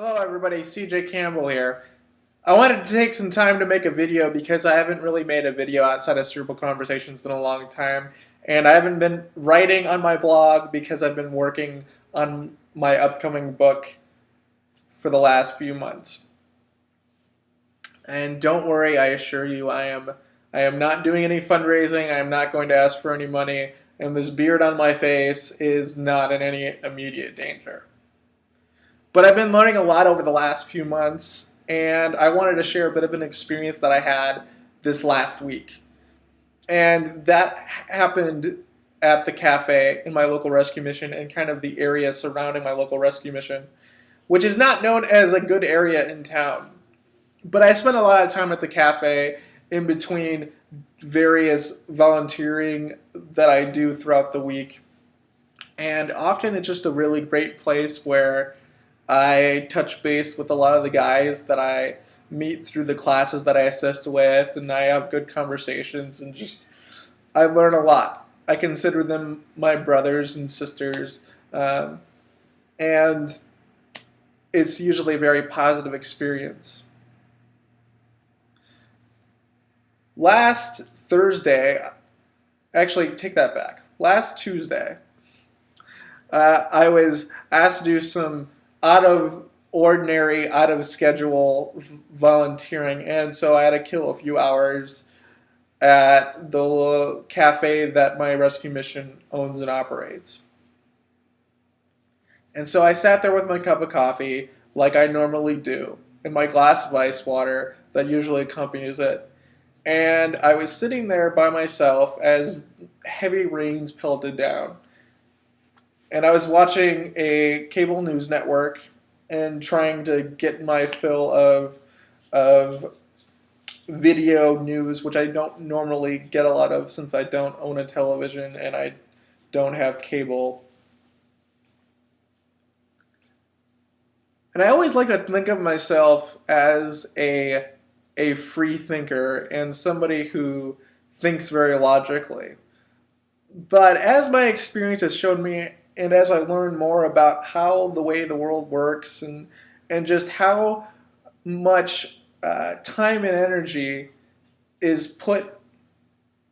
Hello everybody, CJ Campbell here. I wanted to take some time to make a video because I haven't really made a video outside of Cerebral Conversations in a long time, and I haven't been writing on my blog because I've been working on my upcoming book for the last few months. And don't worry, I assure you, I am not doing any fundraising, I am not going to ask for any money, and this beard on my face is not in any immediate danger. But I've been learning a lot over the last few months, and I wanted to share a bit of an experience that I had this last week. And that happened at the cafe in my local rescue mission and kind of the area surrounding my local rescue mission, which is not known as a good area in town. But I spent a lot of time at the cafe in between various volunteering that I do throughout the week. And often it's just a really great place where I touch base with a lot of the guys that I meet through the classes that I assist with, and I have good conversations, and just I learn a lot. I consider them my brothers and sisters, and it's usually a very positive experience. Last Thursday, actually take that back, last Tuesday, I was asked to do some out of ordinary, out of schedule volunteering, and so I had to kill a few hours at the cafe that my rescue mission owns and operates. And so I sat there with my cup of coffee, like I normally do, and my glass of ice water that usually accompanies it. And I was sitting there by myself as heavy rains pelted down. And I was watching a cable news network and trying to get my fill of video news, which I don't normally get a lot of since I don't own a television and I don't have cable. And I always like to think of myself as a free thinker and somebody who thinks very logically. But as my experience has shown me, and as I learn more about how the way the world works and just how much time and energy is put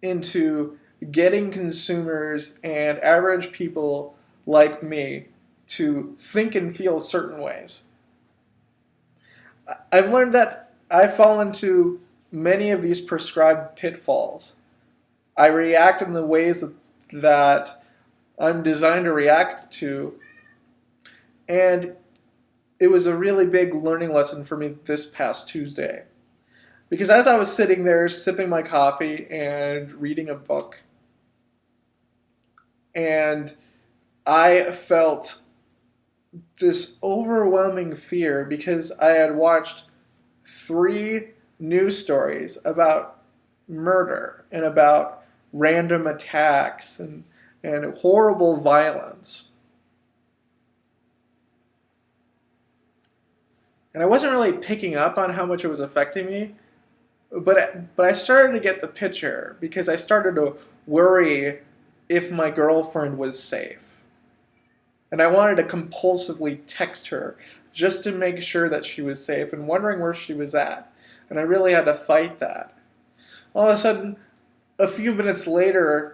into getting consumers and average people like me to think and feel certain ways, I've learned that I fall into many of these prescribed pitfalls. I react in the ways that I'm designed to react to, and it was a really big learning lesson for me this past Tuesday. Because as I was sitting there sipping my coffee and reading a book, and I felt this overwhelming fear because I had watched 3 news stories about murder and about random attacks and horrible violence. And I wasn't really picking up on how much it was affecting me, but I started to get the picture because I started to worry if my girlfriend was safe. And I wanted to compulsively text her just to make sure that she was safe and wondering where she was at. And I really had to fight that. All of a sudden, a few minutes later,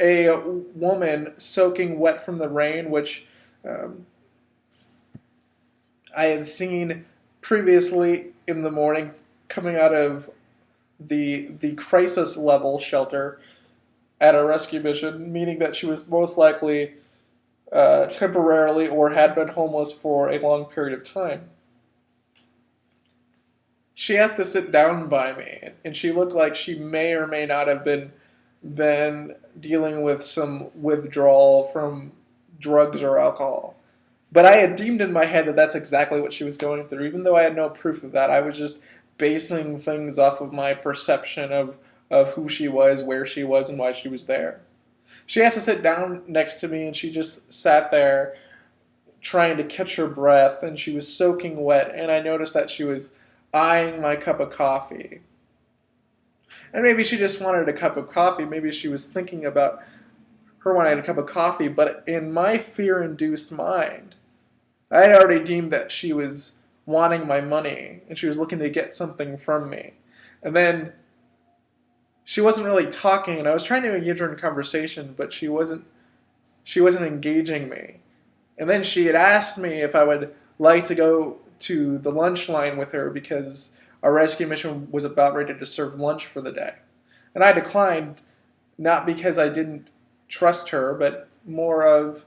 a woman soaking wet from the rain, which I had seen previously in the morning coming out of the crisis level shelter at a rescue mission, meaning that she was most likely temporarily or had been homeless for a long period of time. She asked to sit down by me, and she looked like she may or may not have been dealing with some withdrawal from drugs or alcohol. But I had deemed in my head that that's exactly what she was going through. Even though I had no proof of that, I was just basing things off of my perception of who she was, where she was, and why she was there. She asked to sit down next to me, and she just sat there trying to catch her breath, and she was soaking wet, and I noticed that she was eyeing my cup of coffee. And maybe she just wanted a cup of coffee. Maybe she was thinking about her wanting a cup of coffee. But in my fear-induced mind, I had already deemed that she was wanting my money and she was looking to get something from me. And then she wasn't really talking, and I was trying to engage her in conversation, but she wasn't engaging me. And then she had asked me if I would like to go to the lunch line with her because our rescue mission was about ready to serve lunch for the day. And I declined, not because I didn't trust her, but more of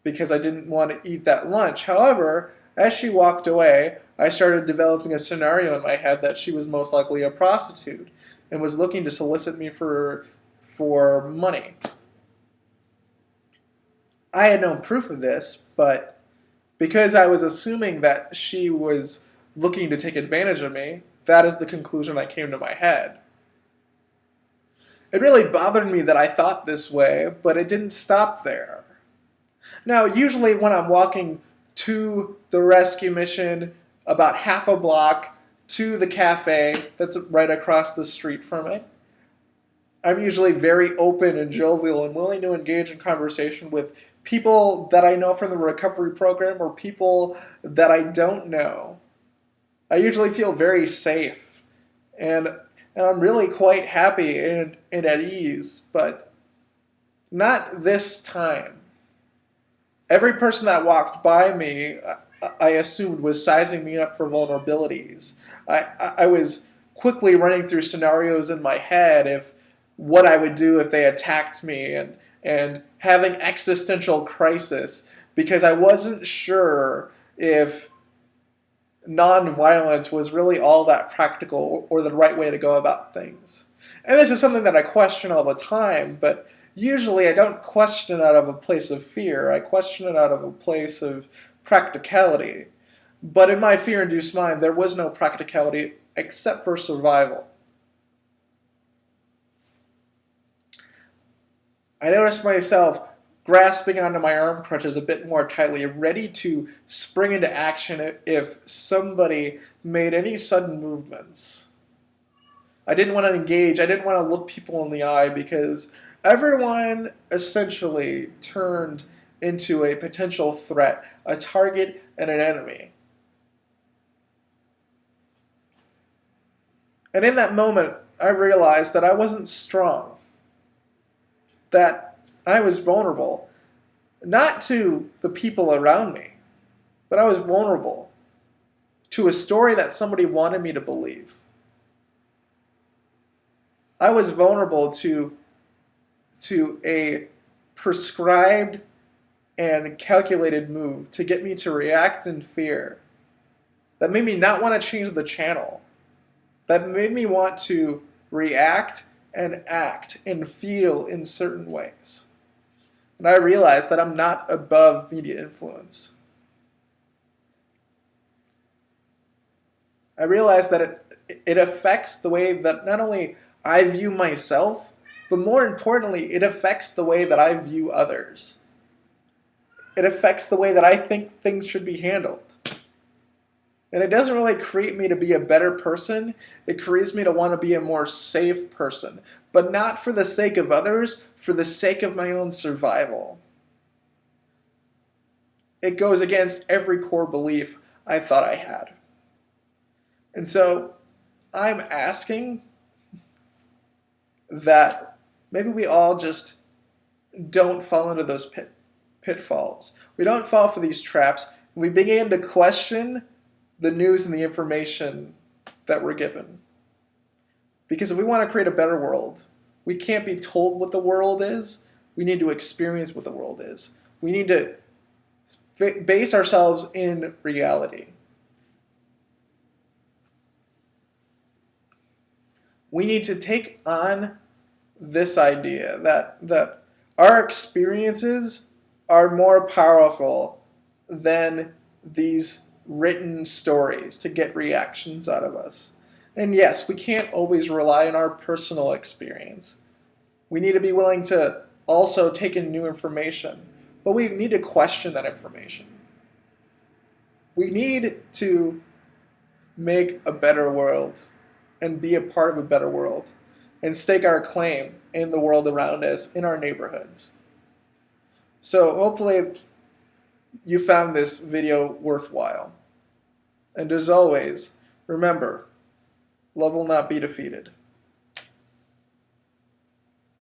because I didn't want to eat that lunch. However, as she walked away, I started developing a scenario in my head that she was most likely a prostitute and was looking to solicit me for money. I had no proof of this, but because I was assuming that she was looking to take advantage of me, that is the conclusion that came to my head. It really bothered me that I thought this way, but it didn't stop there. Now, usually when I'm walking to the rescue mission, about half a block to the cafe that's right across the street from it, I'm usually very open and jovial and willing to engage in conversation with people that I know from the recovery program or people that I don't know. I usually feel very safe and I'm really quite happy and at ease, but not this time. Every person that walked by me, I assumed was sizing me up for vulnerabilities. I was quickly running through scenarios in my head of what I would do if they attacked me and having existential crisis because I wasn't sure if nonviolence was really all that practical or the right way to go about things. And this is something that I question all the time, but usually I don't question it out of a place of fear. I question it out of a place of practicality. But in my fear-induced mind, there was no practicality except for survival. I noticed myself grasping onto my arm crutches a bit more tightly, ready to spring into action if somebody made any sudden movements. I didn't want to engage. I didn't want to look people in the eye because everyone essentially turned into a potential threat, a target, and an enemy. And in that moment, I realized that I wasn't strong, that I was vulnerable, not to the people around me, but I was vulnerable to a story that somebody wanted me to believe. I was vulnerable to a prescribed and calculated move to get me to react in fear that made me not want to change the channel, that made me want to react and act and feel in certain ways. And I realized that I'm not above media influence. I realized that it affects the way that not only I view myself, but more importantly, it affects the way that I view others. It affects the way that I think things should be handled. And it doesn't really create me to be a better person. It creates me to want to be a more safe person, but not for the sake of others, for the sake of my own survival. It goes against every core belief I thought I had. And so I'm asking that maybe we all just don't fall into those pitfalls. We don't fall for these traps. We begin to question the news and the information that we're given. Because if we want to create a better world, we can't be told what the world is. We need to experience what the world is. We need to base ourselves in reality. We need to take on this idea that our experiences are more powerful than these written stories to get reactions out of us. And yes, we can't always rely on our personal experience. We need to be willing to also take in new information, but we need to question that information. We need to make a better world and be a part of a better world and stake our claim in the world around us, in our neighborhoods. So hopefully you found this video worthwhile. And as always, remember, love will not be defeated.